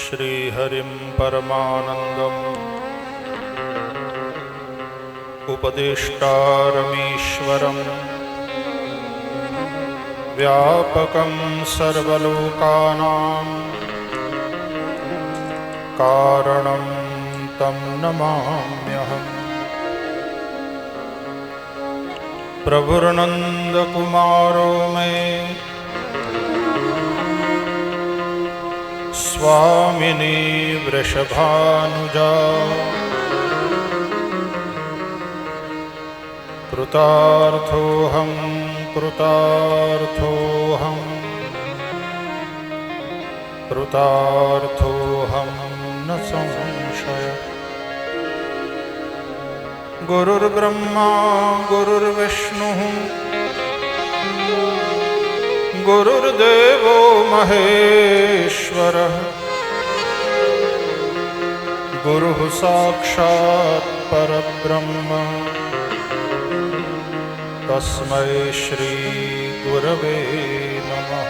श्रीहरिं परमानन्दम् उपदेष्टारमीश्वरं व्यापकं सर्वलोकानां कारणं तं नमाम्यहम्। प्रभुर्नन्दकुमारो मे स्वामिनी वृषभानुजा कृतार्थोऽहं कृतार्थोऽहं कृतार्थोऽहं न संशय। गुरुर्ब्रह्मा गुरुर्विष्णुः गुरुर्देवो महेश्वरः गुरुः साक्षात् परब्रह्म तस्मै श्री गुरवे नमः।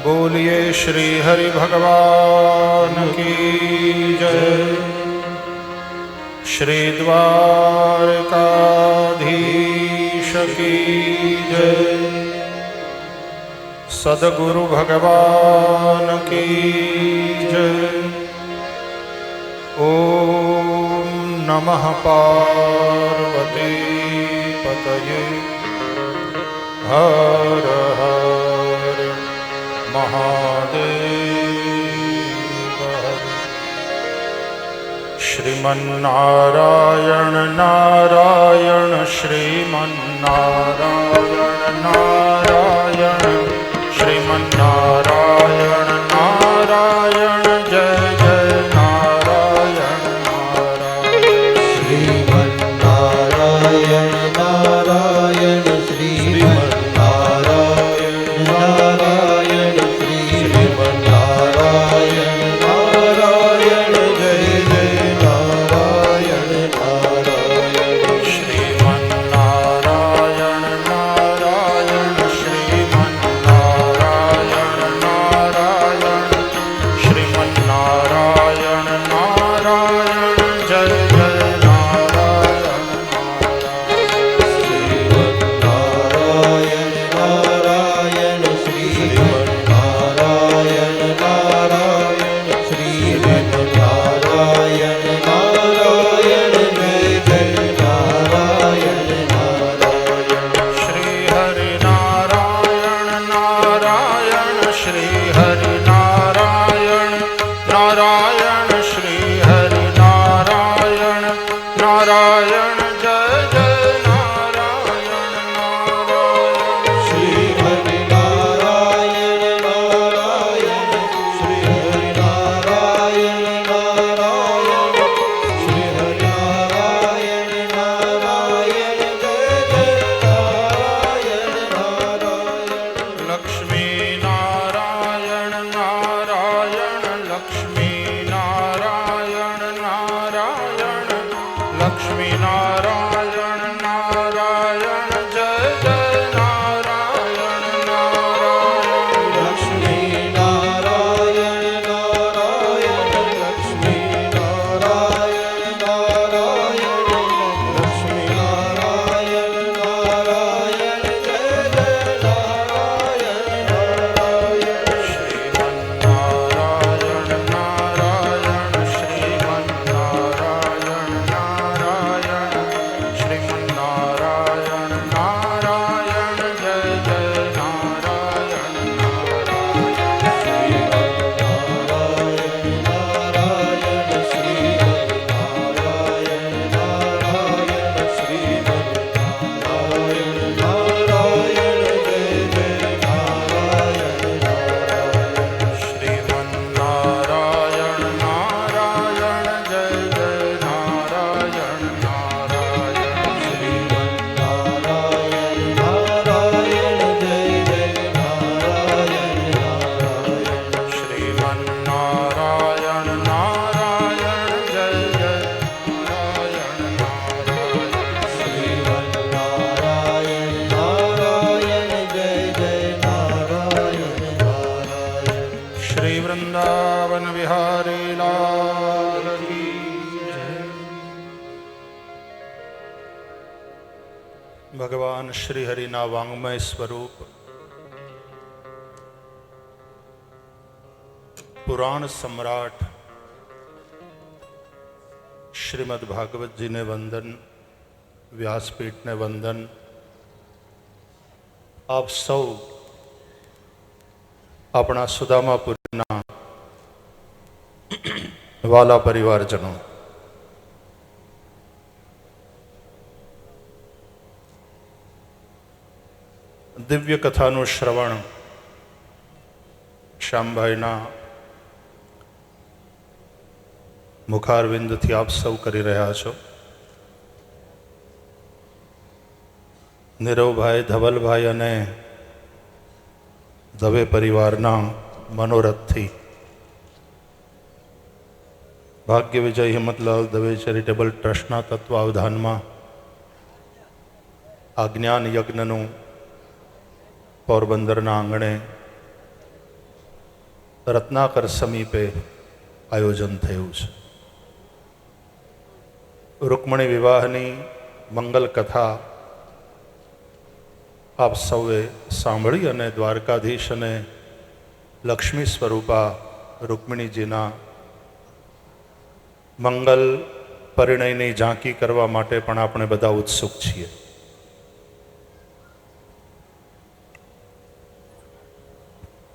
बोलिए श्री हरि भगवान की जय। श्री द्वारकाधीश की जय। सद्गुरु भगवान की जय। ओम नमः पार्वती पतये हर हर महादेव। श्रीमन्नारायण नारायण श्रीमन्नारायण नारायण श्रीमन्नारायण नारायण जय जय नारायण नारायण। श्रीमन्नारायण नारायण श्रीमन्नारायण नारायण श्रीमन्नारायण नारायण जय जय नारायण नारायण। श्रीमन्नारायण नारायण શ્રી વૃંદાવન વિહારી લાલ કી જય. ભગવાન શ્રી હરિના વાંગમય સ્વરૂપ પુરાણ સમ્રાટ શ્રીમદ ભાગવતજીને વંદન, વ્યાસપીઠને વંદન. આપ સૌ આપણા સુદામાપુરના વાલા પરિવારજનો, દિવ્ય કથાનું શ્રવણ શ્યામભાઈના મુખારવિંદથી આપ સૌ કરી રહ્યા છો. નીરવભાઈ, ધવલભાઈ અને દવે પરિવારના મનોરથથી ભાગ્ય વિજય હિંમતલાલ દવે ચેરિટેબલ ટ્રસ્ટના તત્વાવધાનમાં આ જ્ઞાન યજ્ઞનું પોરબંદરના આંગણે રત્નાકર સમીપે આયોજન થયું છે. રૂકમણી વિવાહની મંગલ કથા આપ સૌએ સાંભળી અને દ્વારકાધીશ અને લક્ષ્મી સ્વરૂપા રૂકમિણીજીના મંગલ પરિણયની ઝાંકી કરવા માટે પણ આપણે બધા ઉત્સુક છીએ.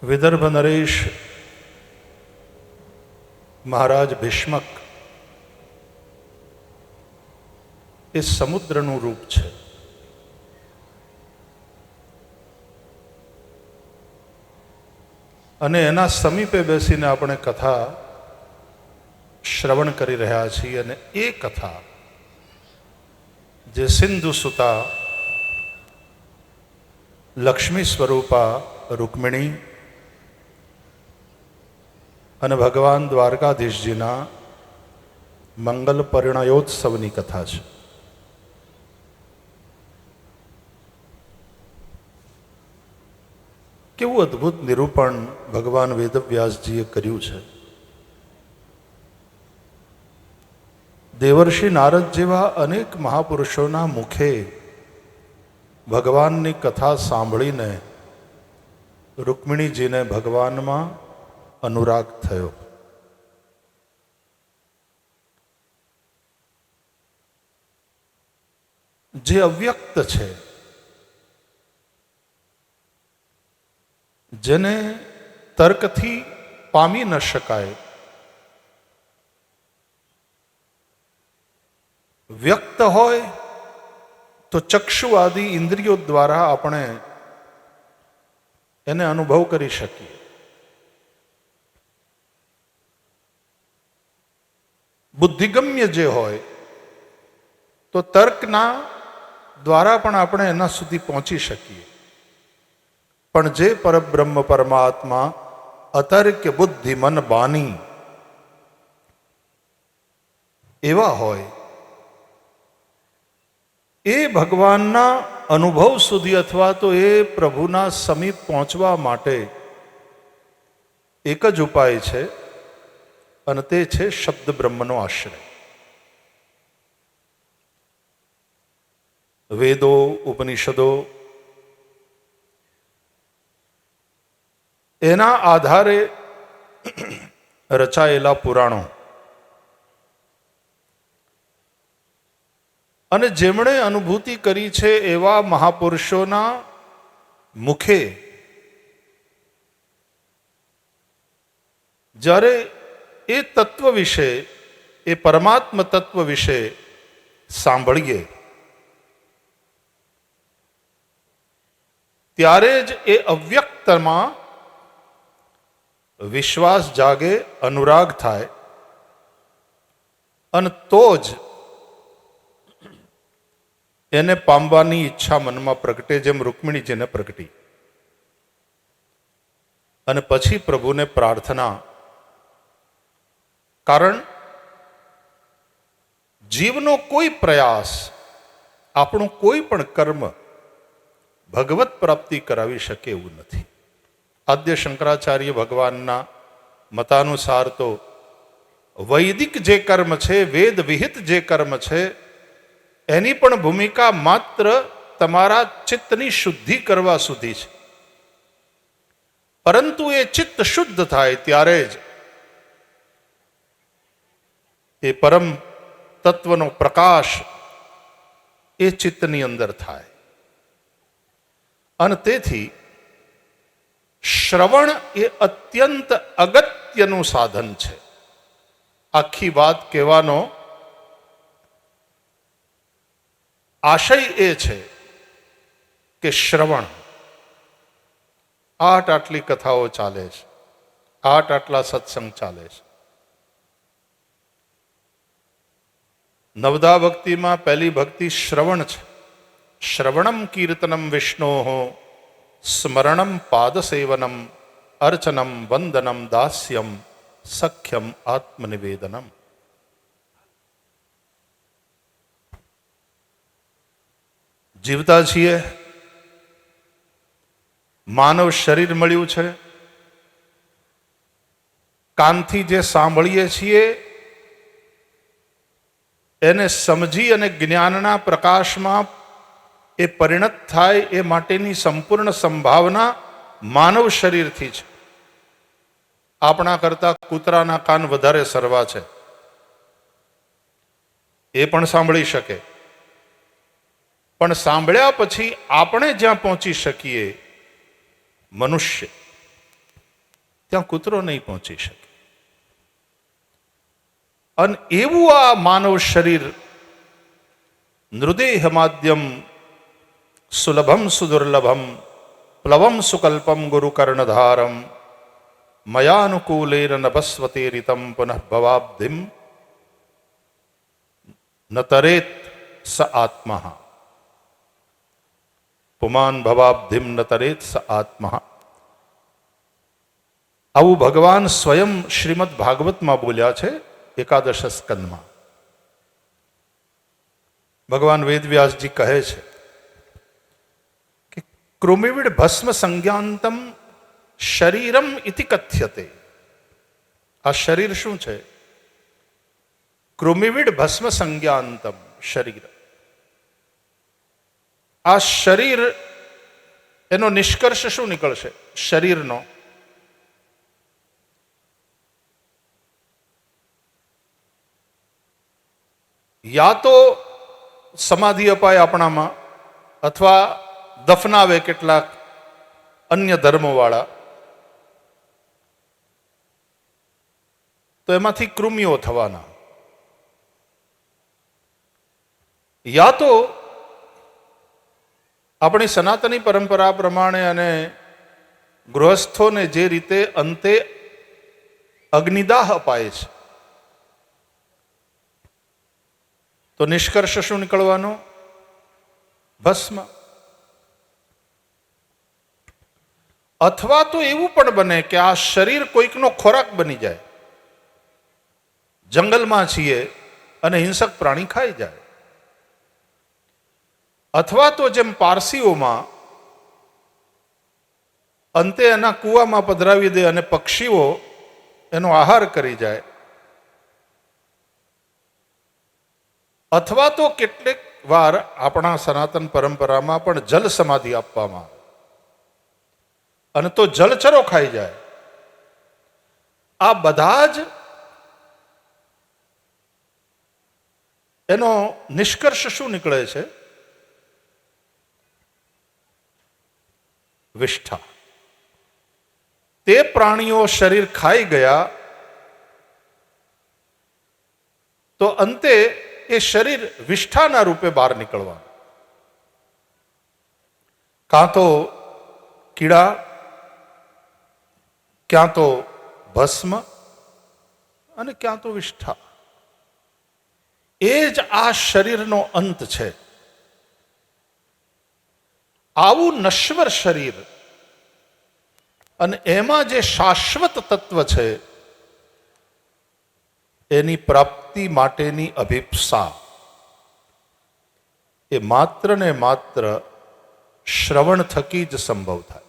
વિદર્ભ નરેશ મહારાજ ભીષ્મક એ સમુદ્રનું રૂપ છે. અને એના સમીપે બેસીને આપણે કથા શ્રવણ કરી રહ્યા છીએ. અને એ કથા જે સિંધુ સુતા લક્ષ્મી સ્વરૂપા રૂકમિણી અને ભગવાન દ્વારકાધીશજીના મંગલ પરિણયોત્સવની કથા છે. કેવું અદ્ભુત નિરૂપણ ભગવાન વેદવ્યાસજીએ કર્યું છે. દેવર્ષિ નારદ જેવા અનેક મહાપુરુષોના મુખે ભગવાનની કથા સાંભળીને રૂકમિણીજીને ભગવાનમાં અનુરાગ થયો. જે અવ્યક્ત છે, જેને તર્કથી પામી ન શકાય, વ્યક્ત હોય તો ચક્ષુ આદિ ઇન્દ્રિયો દ્વારા આપણે એને અનુભવ કરી શકીએ. બુદ્ધિગમ્ય જે હોય તો તર્કના દ્વારા પણ આપણે એના સુધી પહોંચી શકીએ. પણ જે પરબ્રહ્મ પરમાત્મા અતર્ક્ય બુદ્ધિ મન બાની એવા હોય, એ ભગવાનના અનુભવ સુધી અથવા તો એ પ્રભુના સમીપ પહોંચવા માટે એક જ ઉપાય છે, અને તે છે શબ્દ બ્રહ્મનો આશ્રય. વેદો, ઉપનિષદો એના આધારે રચાયેલા પુરાણો અને જેમણે અનુભૂતિ કરી છે એવા મહાપુરુષોના મુખે જ્યારે એ તત્વ વિશે, એ પરમાત્મ તત્વ વિશે સાંભળીએ ત્યારે જ એ અવ્યક્તમાં વિશ્વાસ જાગે, અનુરાગ થાય, અને તો જ એને પામવાની ઈચ્છા મનમાં પ્રગટે, જેમ રૂકમિણીજીને પ્રગટી. અને પછી પ્રભુને પ્રાર્થના. કારણ જીવનો કોઈ પ્રયાસ, આપણું કોઈ પણ કર્મ ભગવત પ્રાપ્તિ કરાવી શકે એવું નથી. આદ્ય શંકરાચાર્ય ભગવાનના મતાનુસાર તો વૈદિક જે કર્મ છે, વેદ વિહિત જે કર્મ છે, એની પણ ભૂમિકા માત્ર તમારા ચિત્તની શુદ્ધિ કરવા સુધી છે. પરંતુ એ ચિત્ત શુદ્ધ થાય ત્યારે જ એ પરમ તત્વનો પ્રકાશ એ ચિત્તની અંદર થાય. અને તેથી શ્રવણ એ અત્યંત અગત્યનું સાધન છે. આખી વાત કહેવાનો આશય એ છે કે શ્રવણ, આટલી કથાઓ ચાલે છે, આટલા સત્સંગ ચાલે છે. નવદા ભક્તિમાં પહેલી ભક્તિ શ્રવણ છે. શ્રવણમ કીર્તનમ વિષ્ણોઃ સ્મરણમ પાદસેવનમ અર્ચનમ વંદનમ દાસ્યમ સખ્યમ આત્મનિવેદનમ. જીવતા છીએ, માનવ શરીર મળ્યું છે, કાનથી જે સાંભળીએ છીએ એને સમજી અને જ્ઞાનના પ્રકાશમાં એ પરિણત થાય એ માટેની સંપૂર્ણ સંભાવના માનવ શરીરથી છે. આપણા કરતા કૂતરાના કાન વધારે સરવા છે, એ પણ સાંભળી શકે. પણ સાંભળ્યા પછી આપણે જ્યાં પહોંચી શકીએ મનુષ્ય, ત્યાં કૂતરો નહીં પહોંચી શકે. અને એવું આ માનવ શરીર નૃદેહ માધ્યમ સુલભમ સુદુર્લભમ પ્લવમ સુકલ્પમ ગુરુકર્ણધારમ મયાનુકૂલેન નભસ્વતે રીતમ પુનઃ ભવાબ્ધિમ ન તરેત સ આત્મા. પુમાન ભવાબ્ધિમ ન તરેત સ આત્મા. આવું ભગવાન સ્વયં શ્રીમદ ભાગવતમાં બોલ્યા છે. એકાદશ સ્કંદમાં ભગવાન વેદવ્યાસજી કહે છે કે કૃમિવિડ ભસ્મ સંજ્ઞાંતમ શરીરમ ઇતિ કથ્યતે. આ શરીર શું છે? કૃમિવિડ ભસ્મ સંજ્ઞાંતમ શરીર. આ શરીર, એનો નિષ્કર્ષ શું નીકળશે શરીરનો? યા તો સમાધિ અપાય આપણામાં, અથવા દફનાવે કેટલાક અન્ય ધર્મવાળા, તો એમાંથી કૃમિઓ થવાના. યા તો આપણી સનાતની પરંપરા પ્રમાણે અને ગૃહસ્થોને જે રીતે અંતે અગ્નિદાહ અપાય છે, તો નિષ્કર્ષ શું નીકળવાનો? ભસ્મ. અથવા તો એવું પણ બને કે આ શરીર કોઈકનો ખોરાક બની જાય. જંગલમાં છીએ અને હિંસક પ્રાણી ખાઈ જાય. અથવા તો જેમ પારસીઓમાં અંતે એના કૂવામાં પધરાવી દે અને પક્ષીઓ એનો આહાર કરી જાય. અથવા તો કેટલીક વાર આપણા સનાતન પરંપરામાં પણ જલ સમાધિ આપવામાં આવે અને તો જલચરો ખાઈ જાય. આ બધા જ એનો નિષ્કર્ષ શું નીકળે છે? વિષ્ઠા. તે પ્રાણીઓ શરીર ખાઈ ગયા તો અંતે એ શરીર વિષ્ઠાના રૂપે બહાર નીકળવાનું. કાં તો કીડા, ક્યાં તો ભસ્મ અને ક્યાં તો વિષ્ઠા. એ જ આ શરીરનો અંત છે. આવું નશ્વર શરીર અને એમાં જે શાશ્વત તત્વ છે એની પ્રાપ્તિ માટેની અભિપ્સા એ માત્ર ને માત્ર શ્રવણ થકી જ સંભવ થાય.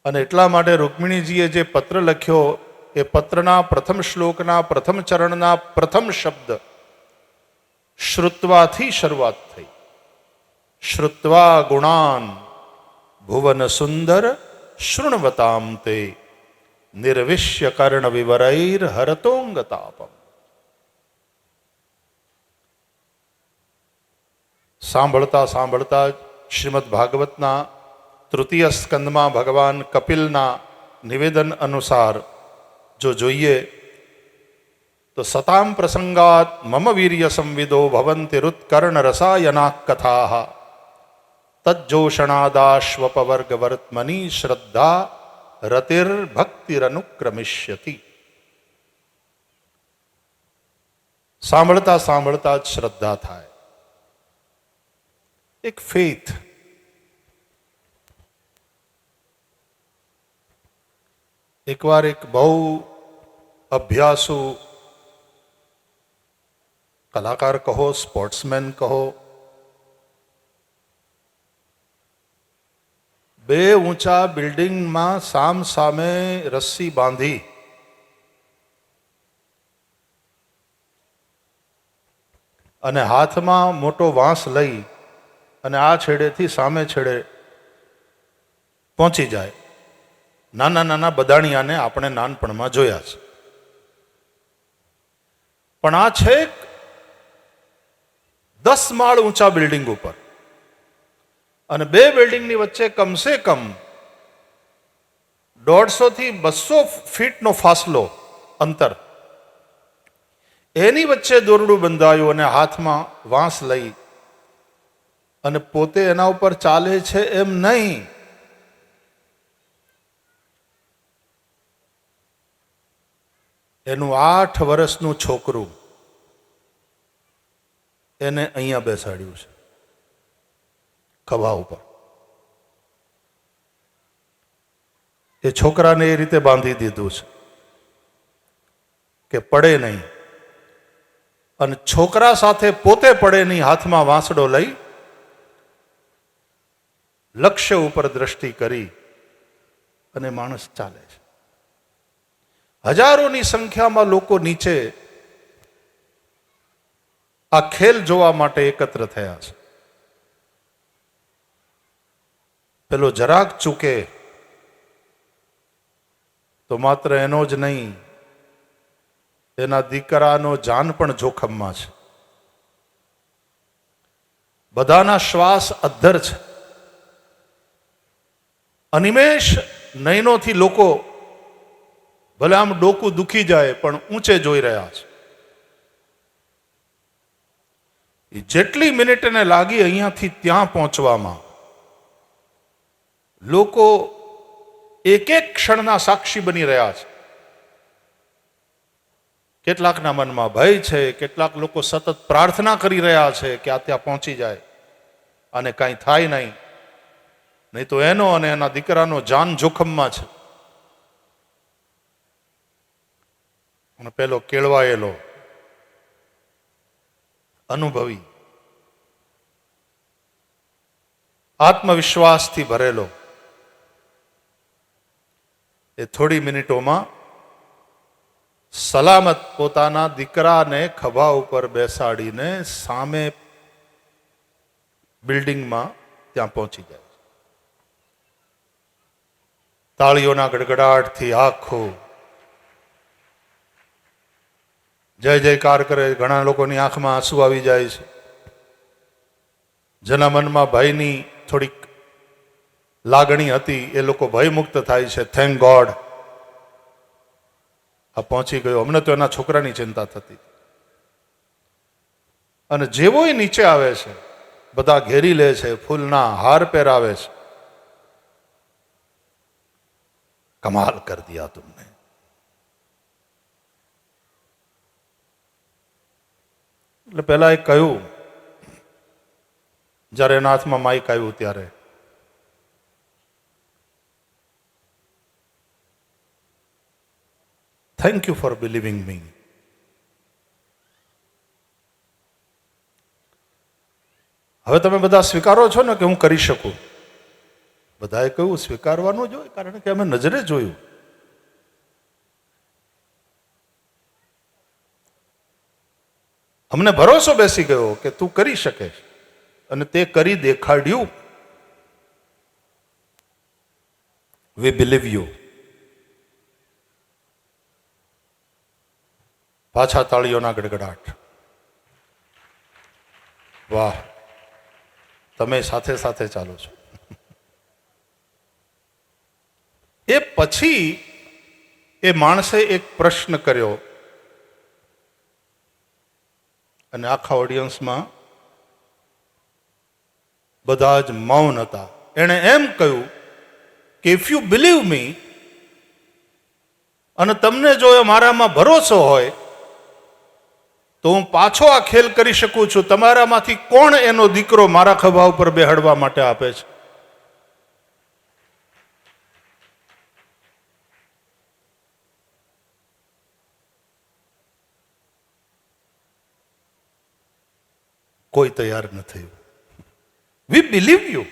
અને એટલા માટે રૂક્મિણીજીએ જે પત્ર લખ્યો એ પત્રના પ્રથમ શ્લોકના પ્રથમ ચરણના પ્રથમ શબ્દ શ્રુત્વાથી શરૂઆત થઈ. શ્રુત્વા ગુણાન ભુવન સુંદર શૃણવતામ તે નિર્વિશ્ય કર્ણ વિવરૈર હરતોંગતાપમ. સાંભળતા સાંભળતા શ્રીમદ ભાગવતના તૃતીય સ્કંદમાં ભગવાન કપિલના નિવેદન અનુસાર જો જોઈએ તો સતામ પ્રસંગાત મમ વીર્ય સંવિદો ભવંતિ રુત્કર્ણ રસાયના કથા તજ્જોષણાદાશ્વપવર્ગ વર્તમની શ્રદ્ધા રતિર્ભક્તિરનુક્રમિષ્યતિ. સાંભળતા સાંભળતા જ શ્રદ્ધા થાય. એક ફેથ. એકવાર એક બહુ અભ્યાસુ કલાકાર કહો, સ્પોર્ટ્સમેન કહો, બે ઊંચા બિલ્ડિંગમાં સામ સામે રસ્સી બાંધી અને હાથમાં મોટો વાંસ લઈ અને આ છેડેથી સામે છેડે પહોંચી જાય. નાના નાના બદાણિયાને આપણે નાનપણમાં જોયા છે. પણ આ છેક 10 માળ ઊંચા બિલ્ડિંગ ઉપર અને બે બિલ્ડિંગની વચ્ચે કમસે કમ 150 થી 200 ફીટનો ફાસલો અંતર. એની વચ્ચે દોરડું બંધાયું અને હાથમાં વાંસ લઈ અને પોતે એના ઉપર ચાલે છે એમ નહીં, એનું 8 વર્ષનું છોકરું એને અહીંયા બેસાડ્યું છે ખભા ઉપર. એ છોકરાને એ રીતે બાંધી દીધું છે કે પડે નહીં, અને છોકરા સાથે પોતે પડે નહીં, હાથમાં વાંસડો લઈ લક્ષ્ય ઉપર દ્રષ્ટિ કરી અને માણસ ચાલે છે. હજારોની સંખ્યામાં લોકો નીચે આ ખેલ જોવા માટે એકત્ર થયા છે. પેલો જરાક ચૂકે તો માત્ર એનો જ નહીં, એના દીકરાનો જાન પણ જોખમમાં છે. બધાના શ્વાસ અદ્ધર છે. અનિમેષ નયનોથી લોકો ભલે આમ ડોકું દુખી જાય પણ ઊંચે જોઈ રહ્યા છે. જેટલી મિનિટ એને લાગી અહીંયાથી ત્યાં પહોંચવામાં, લોકો એક એક ક્ષણના સાક્ષી બની રહ્યા છે. કેટલાકના મનમાં ભય છે, કેટલાક લોકો સતત પ્રાર્થના કરી રહ્યા છે કે આ ત્યાં પહોંચી જાય અને કાંઈ થાય નહીં, નહીં તો એનો અને એના દીકરાનો જાન જોખમમાં છે. અને પેલો કેળવાયેલો, અનુભવી, આત્મવિશ્વાસથી ભરેલો, એ થોડી મિનિટોમાં સલામત પોતાના દીકરાને ખભા ઉપર બેસાડીને સામે બિલ્ડિંગમાં ત્યાં પહોંચી જાય. તાળીઓના ગડગડાટથી આખું જય જયકાર કરે. ઘણા લોકોની આંખમાં આંસુ આવી જાય છે. જેના મનમાં ભયની થોડીક લાગણી હતી એ લોકો ભયમુક્ત થાય છે. થેન્ક ગોડ આ પહોંચી ગયો. અમને તો એના છોકરાની ચિંતા થતી. અને જેવો એ નીચે આવે છે બધા ઘેરી લે છે, ફૂલના હાર પહેરાવે છે. કમાલ કર દિયા તુમને. એટલે પહેલા એ કહ્યું, જ્યારે એના હાથમાં માઇક આવ્યું ત્યારે, થેન્ક યુ ફોર બિલીવિંગ મી. હવે તમે બધા સ્વીકારો છો ને કે હું કરી શકું. બધાએ કહ્યું સ્વીકારવાનું જ હોય, કારણ કે અમે નજરે જોયું. અમને ભરોસો બેસી ગયો કે તું કરી શકે, અને તે કરી દેખાડ્યું. વી બિલીવ યુ. પાછા તાળીઓના ગડગડાટ. વાહ, તમે સાથે સાથે ચાલો છો. એ પછી એ માણસે એક પ્રશ્ન કર્યો, અને આખા ઓડિયન્સમાં બધા જ મૌન હતા. એણે એમ કહ્યું કે ઇફ યુ બિલીવ મી, અને તમને જો મારામાં ભરોસો હોય તો હું પાછો આ ખેલ કરી શકું છું. તમારામાંથી કોણ એનો દીકરો મારા ખભા ઉપર બેહાડવા માટે આપે છે? કોઈ તૈયાર ન થયું. We believe you,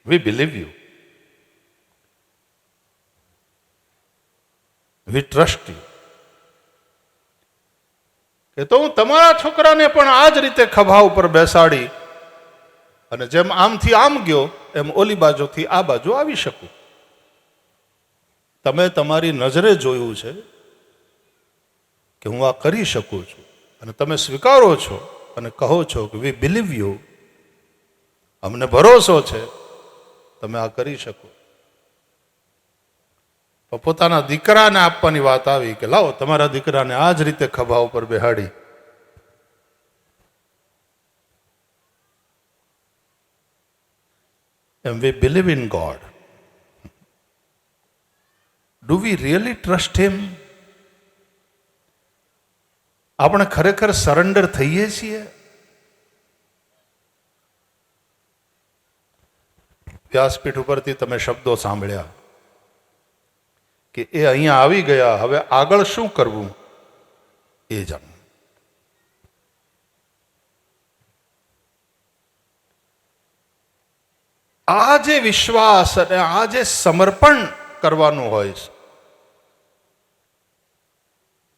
we believe you, we trust you. કે તો હું તમારા છોકરાને પણ આ જ રીતે ખભા ઉપર બેસાડી, અને જેમ આમથી આમ ગયો એમ ઓલી બાજુથી આ બાજુ આવી શકું. તમે તમારી નજરે જોયું છે કે હું આ કરી શકું છું, અને તમે સ્વીકારો છો અને કહો છો કે વી બિલીવ યુ, અમને ભરોસો છે તમે આ કરી શકો. તો પોતાના દીકરાને આપવાની વાત આવી કે લાવો તમારા દીકરાને આ જ રીતે ખભા ઉપર બેહાડી. એમ we believe in god. Do we really trust him? આપણે ખરેખર સરેન્ડર થઈએ છીએ? વ્યાસપીઠ ઉપરથી તમે શબ્દો સાંભળ્યા કે એ અહીંયા આવી ગયા, હવે આગળ શું કરવું એ જાણ. આ જે વિશ્વાસ અને આ જે સમર્પણ કરવાનું હોય છે,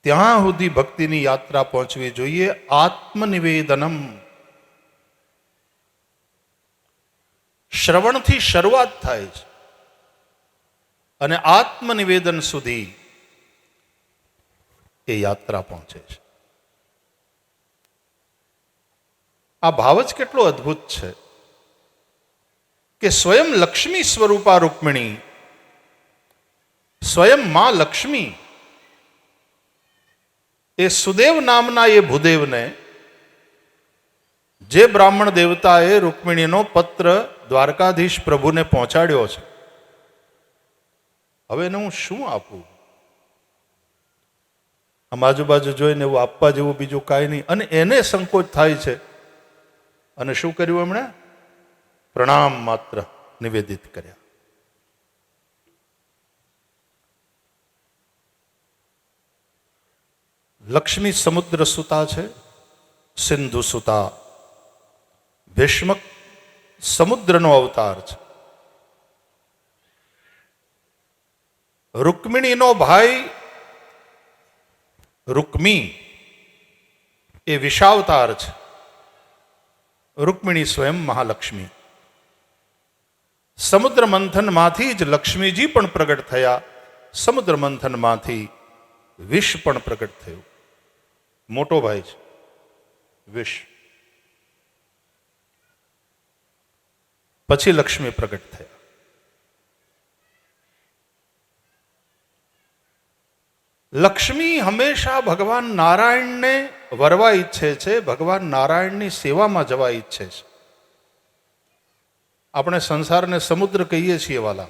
ત્યાં સુધી ભક્તિની યાત્રા પહોંચવી જોઈએ. આત્મનિવેદનમ. શ્રવણથી શરૂઆત થાય છે અને આત્મનિવેદન સુધી એ યાત્રા પહોંચે છે. આ ભાવ જ કેટલો અદ્ભુત છે કે સ્વયં લક્ષ્મી સ્વરૂપા રૂક્મિણી, સ્વયં માં લક્ષ્મી એ સુદેવ નામના એ ભૂદેવને, જે બ્રાહ્મણ દેવતાએ રૂક્મિણીનો પત્ર દ્વારકાધીશ પ્રભુને પહોંચાડ્યો છે, હવે એને હું શું આપું? આમ આજુબાજુ જોઈને એવું આપવા જેવું બીજું કાંઈ નહીં. અને એને સંકોચ થાય છે. અને શું કર્યું એમણે? પ્રણામ માત્ર નિવેદિત કર્યા. લક્ષ્મી સમુદ્ર સુતા છે, સિંધુ સુતા. ભીષ્મક સમુદ્રનો અવતાર છે. રૂક્મિણીનો ભાઈ રૂક્મી એ વિષાવતાર છે. રૂક્મિણી સ્વયં મહાલક્ષ્મી. સમુદ્ર મંથનમાંથી જ લક્ષ્મીજી પણ પ્રગટ થયા. સમુદ્ર મંથનમાંથી વિષ પણ પ્રગટ થયું. મોટો ભાઈ છે વિષ. પછી લક્ષ્મી પ્રગટ થયા. લક્ષ્મી હંમેશા ભગવાન નારાયણને વરવા ઈચ્છે છે, ભગવાન નારાયણની સેવામાં જવા ઈચ્છે છે. આપણે સંસારને સમુદ્ર કહીએ છીએ વાલા,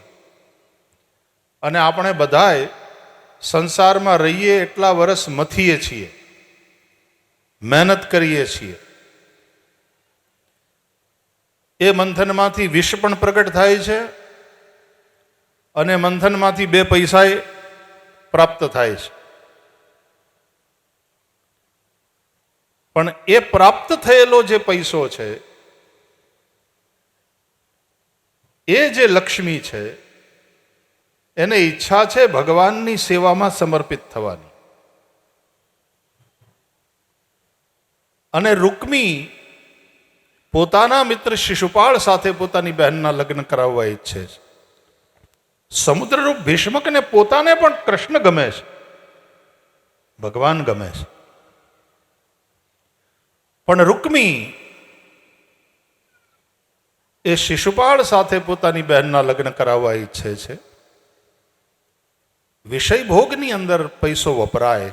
અને આપણે બધાએ સંસારમાં રહીએ એટલા વર્ષ મથીએ છીએ, મહેનત કરીએ છીએ. એ મંથનમાંથી વિષ પણ પ્રગટ થાય છે, અને મંથનમાંથી બે પૈસા પ્રાપ્ત થાય છે. પણ એ પ્રાપ્ત થયેલો જે પૈસો છે એ જે લક્ષ્મી છે એને ઈચ્છા છે ભગવાનની સેવામાં સમર્પિત થવાની. અને રૂક્મી પોતાના મિત્ર શિશુપાળ સાથે પોતાની બહેનના લગ્ન કરાવવા ઈચ્છે છે. સમુદ્રરૂપ ભીષ્મકને પોતાને પણ કૃષ્ણ ગમે છે, ભગવાન ગમે છે, પણ રૂક્મી એ શિશુપાળ સાથે પોતાની બહેનના લગ્ન કરાવવા ઈચ્છે છે. વિષય ભોગની અંદર પૈસો વપરાય,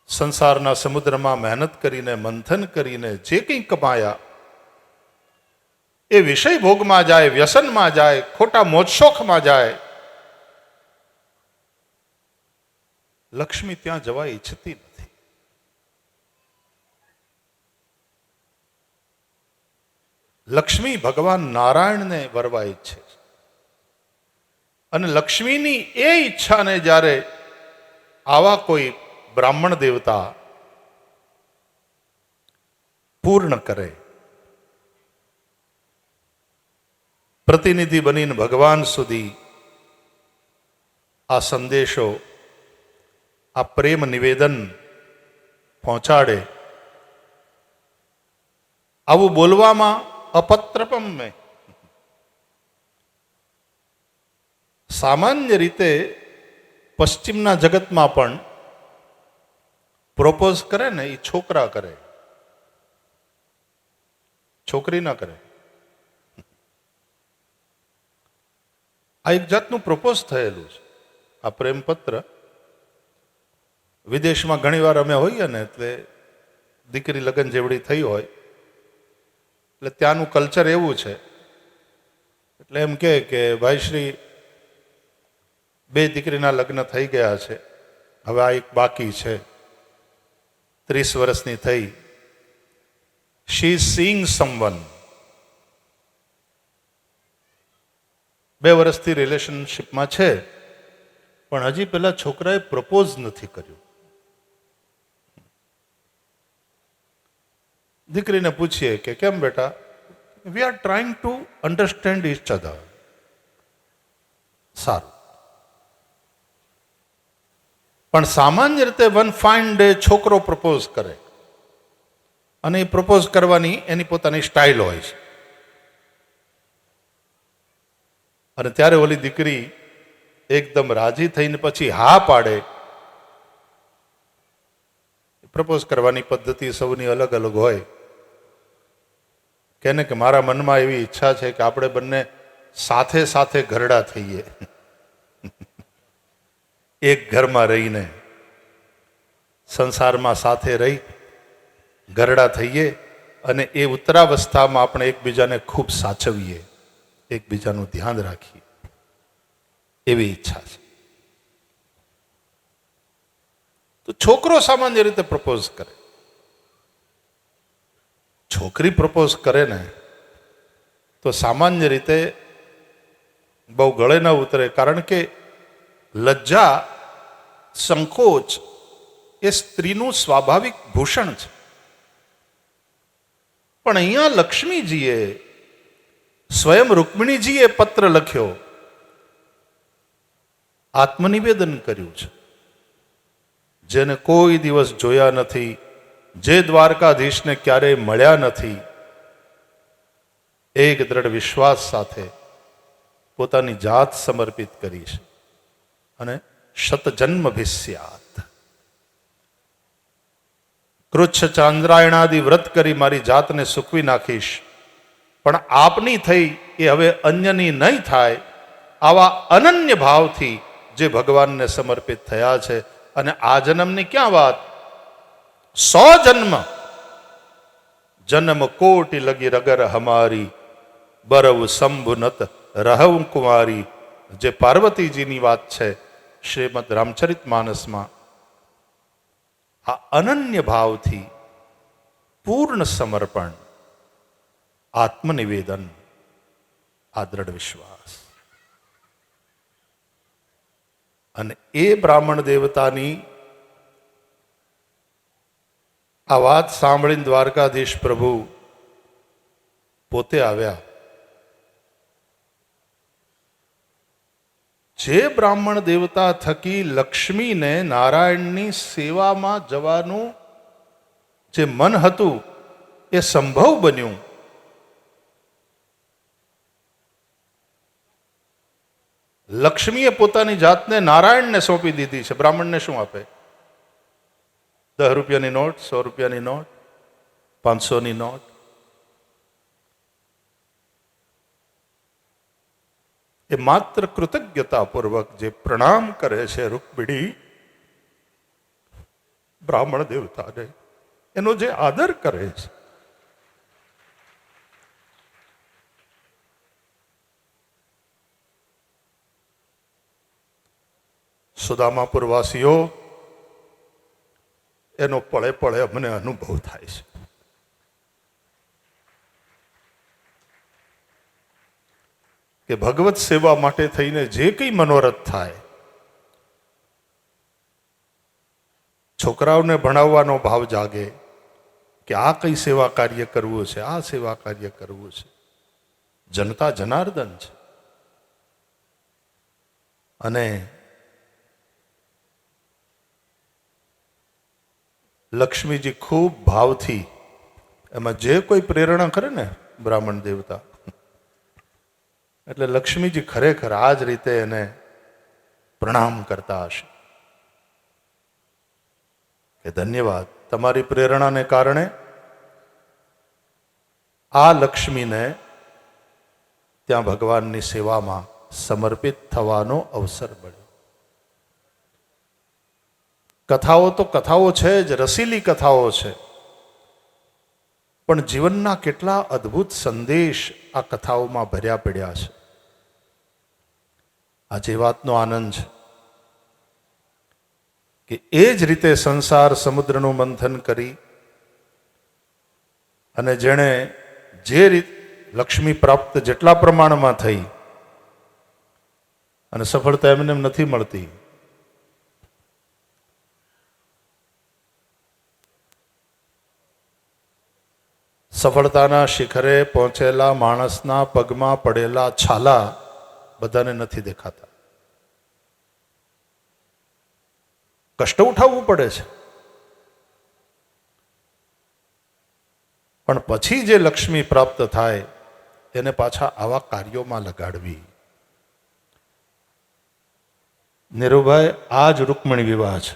સંસારના સમુદ્રમાં મહેનત કરીને મંથન કરીને જે કંઈ કમાયા એ વિષય ભોગમાં જાય, વ્યસનમાં જાય, ખોટા મોજશોખમાં જાય. લક્ષ્મી ત્યાં જવા ઈચ્છતી નથી. લક્ષ્મી ભગવાન નારાયણને વરવા ઈચ્છે છે. અને લક્ષ્મીની એ ઈચ્છાને જ્યારે આવા કોઈ બ્રાહ્મણ દેવતા પૂર્ણ કરે, પ્રતિનિધિ બનીને ભગવાન સુધી આ સંદેશો, આ પ્રેમ નિવેદન પહોંચાડે, આવું બોલવામાં અપત્રપમ મેં સામાન્ય રીતે પશ્ચિમના જગતમાં પણ પ્રોપોઝ કરે ને એ છોકરા કરે, છોકરી ના કરે. આ એક જાતનું પ્રપોઝ થયેલું છે. આ પ્રેમપત્ર વિદેશમાં ઘણીવાર અમે હોઈએ ને એટલે દીકરી લગ્ન જેવડી થઈ હોય એટલે ત્યાંનું કલ્ચર એવું છે. એટલે એમ કે ભાઈ શ્રી, બે દીકરીના લગ્ન થઈ ગયા છે, હવે આ એક બાકી છે, 30 વર્ષની થઈ, શી ઇઝ સીઈંગ સમવન, 2 વર્ષથી રિલેશનશીપમાં છે પણ હજી પેલા છોકરાએ પ્રપોઝ નથી કર્યું. દીકરીને પૂછીએ કે કેમ બેટા? We are trying to understand each other. સારું, પણ સામાન્ય રીતે વન ફાઇન ડે છોકરો પ્રપોઝ કરે અને એ પ્રપોઝ કરવાની એની પોતાની સ્ટાઇલ હોય છે. અને ત્યારે ઓલી દીકરી એકદમ રાજી થઈને પછી હા પાડે. પ્રપોઝ કરવાની પદ્ધતિ સૌની અલગ અલગ હોય. કેને કે મારા મનમાં એવી ઈચ્છા છે કે આપણે બંને સાથે સાથે ઘરડા થઈએ, એક ઘરમાં રહીને સંસારમાં સાથે રહી ઘરડા થઈએ અને એ ઉત્તરાવસ્થામાં આપણે એકબીજાને ખૂબ સાચવીએ, એકબીજાનું ધ્યાન રાખીએ, એવી ઈચ્છા છે. તો છોકરો સામાન્ય રીતે પ્રપોઝ કરે. છોકરી પ્રપોઝ કરે ને તો સામાન્ય રીતે બહુ ગળે ન ઉતરે, કારણ કે લજ્જા, સંકોચ એ સ્ત્રીનું સ્વાભાવિક ભૂષણ છે. પણ અહીંયા લક્ષ્મીજીએ, સ્વયં રૂક્મિણીજીએ પત્ર લખ્યો, આત્મનિવેદન કર્યું છે. જેને કોઈ દિવસ જોયા નથી, જે દ્વારકાધીશને ક્યારેય મળ્યા નથી, એક દ્રઢ વિશ્વાસ સાથે પોતાની જાત સમર્પિત કરી છે. અને શતજન્મ ભિસ્યાત, કૃચ્છ ચાંદ્રાયણાદિ વ્રત કરી મારી જાતને સૂકવી નાખીશ, પણ આપની થઈ એ હવે અન્યની નહીં થાય. આવા અનન્ય ભાવથી જે ભગવાનને સમર્પિત થયા છે. અને આ જન્મની ક્યાં વાત, 100 જન્મ, જન્મ કોટી લગી રગર હમારી, બરવ શંભુનત રહવ કુમારી, જે પાર્વતીજીની વાત છે શ્રીમદ રામચરિત માનસમાં. આ અનન્ય ભાવથી પૂર્ણ સમર્પણ, આત્મનિવેદન, આ દ્રઢ વિશ્વાસ. અને એ બ્રાહ્મણ દેવતાની આ વાત સાંભળીને દ્વારકાધીશ પ્રભુ પોતે આવ્યા જે બ્રાહ્મણ દેવતા થકી લક્ષ્મીને નારાયણની સેવામાં જવાનું જે મન હતું એ સંભવ બન્યું, લક્ષ્મીએ પોતાની જાતને નારાયણને સોંપી દીધી છે. બ્રાહ્મણને શું આપે? 10 રૂપિયાની નોટ, 100 રૂપિયાની નોટ, 500ની નોટ. એ માત્ર કૃતજ્ઞતાપૂર્વક જે પ્રણામ કરે છે રૂકમિણી બ્રાહ્મણ દેવતાને, એનો જે આદર કરે છે, સુદામાપુરવાસીઓ, એનો પળે પળે અમને અનુભવ થાય છે. કે ભગવત સેવા માટે થઈને જે કંઈ મનોરથ થાય, છોકરાઓને ભણાવવાનો ભાવ જાગે કે આ કઈ સેવા કાર્ય કરવું છે, આ સેવા કાર્ય કરવું છે. જનતા જનાર્દન છે અને લક્ષ્મીજી ખૂબ ભાવથી એમાં જે કોઈ પ્રેરણા કરે ને બ્રાહ્મણ દેવતા, એટલે લક્ષ્મીજી ખરેખર આ જ રીતે એને પ્રણામ કરતા હશે કે ધન્યવાદ, તમારી પ્રેરણાને કારણે આ લક્ષ્મીને ત્યાં ભગવાનની સેવામાં સમર્પિત થવાનો અવસર મળ્યો. કથાઓ તો કથાઓ છે જ, રસીલી કથાઓ છે, પણ જીવનના કેટલા અદ્ભુત સંદેશ આ કથાઓમાં ભર્યા પડ્યા છે. આ જે વાતનો આનંદ છે કે એ જ રીતે સંસાર સમુદ્રનું મંથન કરી અને જેણે જે રીત લક્ષ્મી પ્રાપ્ત જેટલા પ્રમાણમાં થઈ, અને સફળતા એમને એમ નથી મળતી. સફળતાના શિખરે પહોંચેલા માણસના પગમાં પડેલા છાલા બધાને નથી દેખાતા. કષ્ટ ઉઠાવવું પડે છે, પણ પછી જે લક્ષ્મી પ્રાપ્ત થાય એને પાછા આવા કાર્યોમાં લગાડવી. નીરુભાઈ, આ જ રૂકમણી વિવાહ છે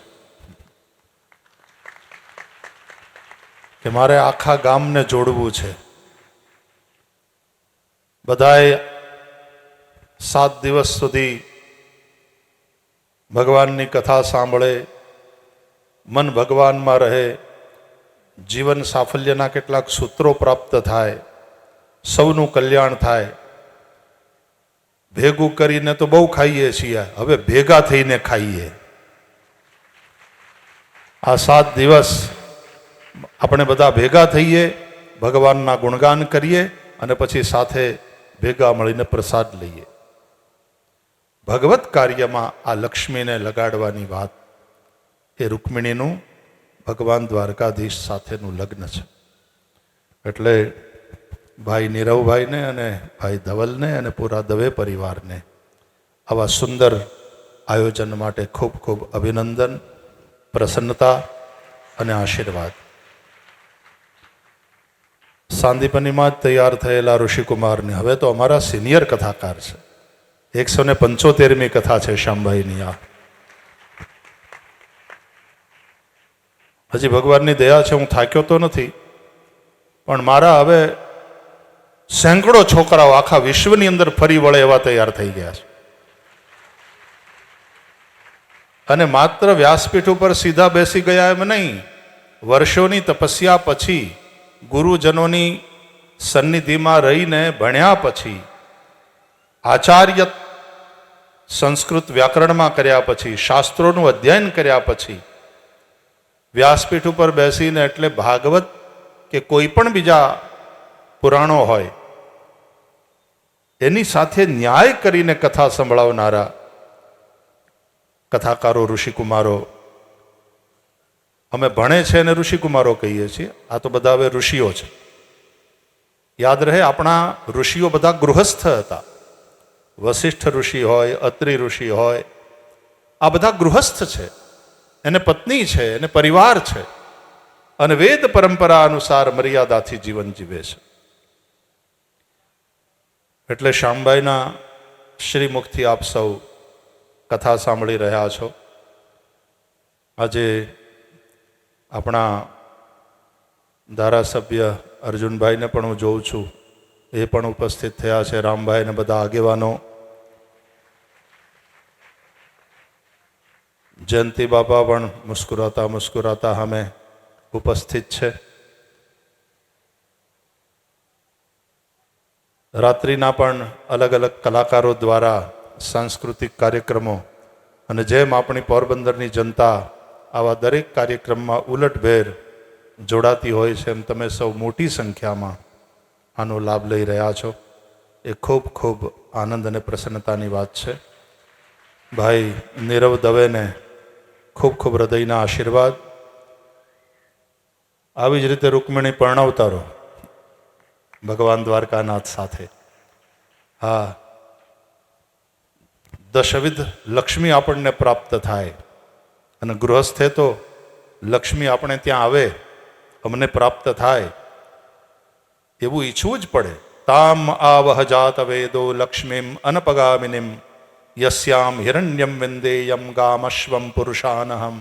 કે મારે આખા ગામને જોડવું છે. બધાએ 7 દિવસ સુધી ભગવાનની કથા સાંભળે, મન ભગવાનમાં રહે, જીવન સાફલ્યના કેટલાક સૂત્રો પ્રાપ્ત થાય, સૌનું કલ્યાણ થાય. ભેગું કરીને તો બહુ ખાઈએ છીએ, હવે ભેગા થઈને ખાઈએ. આ 7 દિવસ આપણે બધા ભેગા થઈએ, ભગવાનના ગુણગાન કરીએ અને પછી સાથે ભેગા મળીને પ્રસાદ લઈએ. ભગવત કાર્યમાં આ લક્ષ્મીને લગાડવાની વાત એ રૂકમિણીનું ભગવાન દ્વારકાધીશ સાથેનું લગ્ન છે. એટલે ભાઈ નીરવભાઈને અને ભાઈ ધવલને અને પૂરા દવે પરિવારને આવા સુંદર આયોજન માટે ખૂબ ખૂબ અભિનંદન, પ્રસન્નતા અને આશીર્વાદ. સાંદીપનીમાં જ તૈયાર થયેલા ઋષિકુમારને હવે તો અમારા સિનિયર કથાકાર છે. 175મી કથા છે શ્યામભાઈની. આ હજી ભગવાનની દયા છે, હું થાક્યો તો નથી, પણ મારા હવે સેંકડો છોકરાઓ આખા વિશ્વની અંદર ફરી વળે એવા તૈયાર થઈ ગયા છે. અને માત્ર વ્યાસપીઠ ઉપર સીધા બેસી ગયા એમ નહીં, વર્ષોની તપસ્યા પછી, ગુરુજનોની સન્નિધિમાં રહીને ભણ્યા પછી, આચાર્ય સંસ્કૃત વ્યાકરણમાં કર્યા પછી, શાસ્ત્રોનું અધ્યયન કર્યા પછી વ્યાસપીઠ ઉપર બેસીને, એટલે ભાગવત કે કોઈ પણ બીજા પુરાણો હોય એની સાથે ન્યાય કરીને કથા સંભળાવનારા કથાકારો, ઋષિકુમારો. અમે ભણે છે અને ઋષિકુમારો કહીએ છીએ, આ તો બધા હવે ઋષિઓ છે. યાદ રહે, આપણા ઋષિઓ બધા ગૃહસ્થ હતા, વશિષ્ઠ ઋષિ હોય, અત્રિ ઋષિ હોય, આ બધા ગૃહસ્થ છે, એને પત્ની છે, એને પરિવાર છે અને વેદ પરંપરા અનુસાર મર્યાદાથી જીવન જીવે છે. એટલે શ્યામબાઈના શ્રીમુખથી આપ સૌ કથા સાંભળી રહ્યા છો. આજે આપણા ધારાસભ્ય અર્જુનભાઈને પણ હું જોઉં છું, એ પણ ઉપસ્થિત થયા છે, રામભાઈ અને બધા આગેવાનો. જયંતિ બાપા પણ મુસ્કુરાતા મુસ્કુરાતા અમે ઉપસ્થિત છે. રાત્રિના પણ અલગ અલગ કલાકારો દ્વારા સાંસ્કૃતિક કાર્યક્રમો અને જેમ આપણી પોરબંદરની જનતા આવા દરેક કાર્યક્રમમાં ઉલટભેર જોડાતી હોય છે, એમ તમે સૌ મોટી સંખ્યામાં આનો લાભ લઈ રહ્યા છો. એ ખૂબ ખૂબ આનંદ અને પ્રસન્નતાની વાત છે. ભાઈ નીરવ દવેને ખૂબ ખૂબ હૃદયના આશીર્વાદ. આવી જ રીતે રૂકમિણી પરણાવતા રહો ભગવાન દ્વારકાનાથ સાથે. હા, દશવિધ લક્ષ્મી આપણને પ્રાપ્ત થાય અને ગૃહસ્થે તો લક્ષ્મી આપણે ત્યાં આવે, અમને પ્રાપ્ત થાય એવું ઈચ્છવું જ પડે. તામ આવહ જાત વેદો લક્ષ્મીમ અનપગામિનીમ યસ્યામ હિરણ્યમ વિંદેયમ ગામશ્વમ પુરુષાનહમ.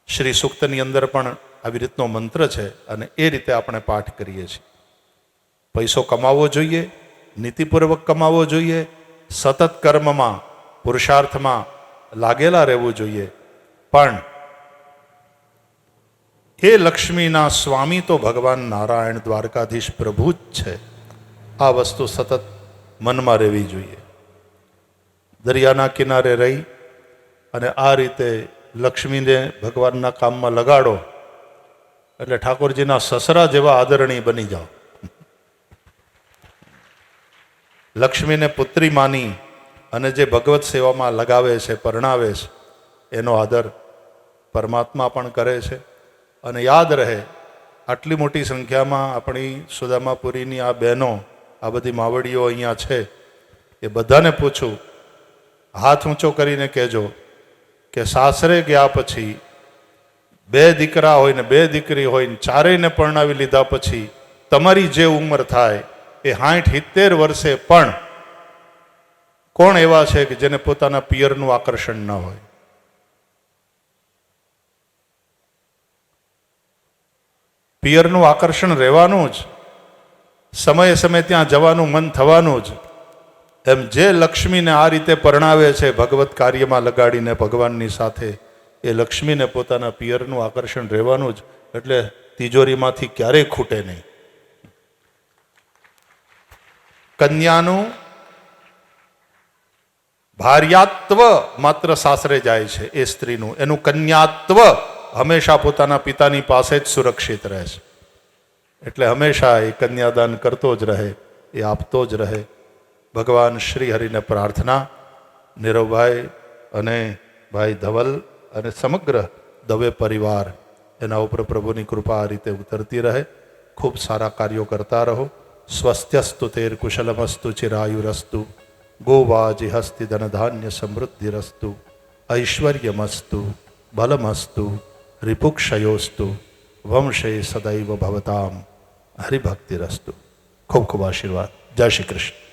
શ્રી સૂક્તની અંદર પણ આવી રીતનો મંત્ર છે અને એ રીતે આપણે પાઠ કરીએ છીએ. પૈસો કમાવવો જોઈએ, નીતિપૂર્વક કમાવવો જોઈએ, સતત કર્મમાં પુરુષાર્થમાં લાગેલા રહેવું જોઈએ. પણ એ લક્ષ્મીના સ્વામી તો ભગવાન નારાયણ દ્વારકાધીશ પ્રભુ જ છે. આ વસ્તુ સતત મનમાં રહેવી જોઈએ. દરિયાના કિનારે રહી અને આ રીતે લક્ષ્મીને ભગવાનના કામમાં લગાડો એટલે ઠાકોરજીના સસરા જેવા આદરણીય બની જાઓ. લક્ષ્મીને પુત્રી માની અને જે ભગવત સેવામાં લગાવે છે, પરણાવે છે, એનો આદર પરમાત્મા પણ કરે છે. અને યાદ રહે, આટલી મોટી સંખ્યામાં આપણી સુદામાપુરીની આ બહેનો, આ બધી માવડીઓ અહીંયા છે, એ બધાને પૂછું, હાથ ઊંચો કરીને કહેજો કે સાસરે ગયા પછી 2 દીકરા હોય ને 2 દીકરી હોય ને ચારેયને પરણાવી લીધા પછી તમારી જે ઉંમર થાય એ 60-70 વર્ષે પણ કોણ એવા છે કે જેને પોતાના પિયરનું આકર્ષણ ન હોય? પિયરનું આકર્ષણ રહેવાનું જ, સમયે સમયે ત્યાં જવાનું મન થવાનું જ. એમ જે લક્ષ્મીને આ રીતે પરણાવે છે ભગવત કાર્યમાં લગાડીને ભગવાનની સાથે, એ લક્ષ્મીને પોતાના પિયરનું આકર્ષણ રહેવાનું જ. એટલે તિજોરીમાંથી ક્યારેય ખૂટે નહીં. કન્યાનું ભાર્યાત્વ માત્ર સાસરે જાય છે એ સ્ત્રીનું, એનું કન્યાત્વ હંમેશા પોતાના પિતાની પાસે જ સુરક્ષિત રહે છે. એટલે હંમેશા એ કન્યાદાન કરતો જ રહે, એ આપતો જ રહે. ભગવાન શ્રી હરિને પ્રાર્થના, નીરવભાઈ અને ભાઈ ધવલ અને સમગ્ર દવે પરિવાર, એના ઉપર પ્રભુની કૃપા આ રીતે ઉતરતી રહે. ખૂબ સારા કાર્યો કરતા રહો. સ્વસ્ત્યસ્તુ તેર કુશલમસ્તુ ચિરાયુરસ્તુ ગોવાજી હસ્તિ ધનધાન્ય સમૃદ્ધિરસ્તુ ઐશ્વર્યમસ્તુ બલમસ્તુ રિપુક્ષયોસ્તુ વંશે સદૈવ ભવતામ હરિભક્તિરસ્તુ. ખૂબ ખૂબ આશીર્વાદ. જય શ્રી કૃષ્ણ.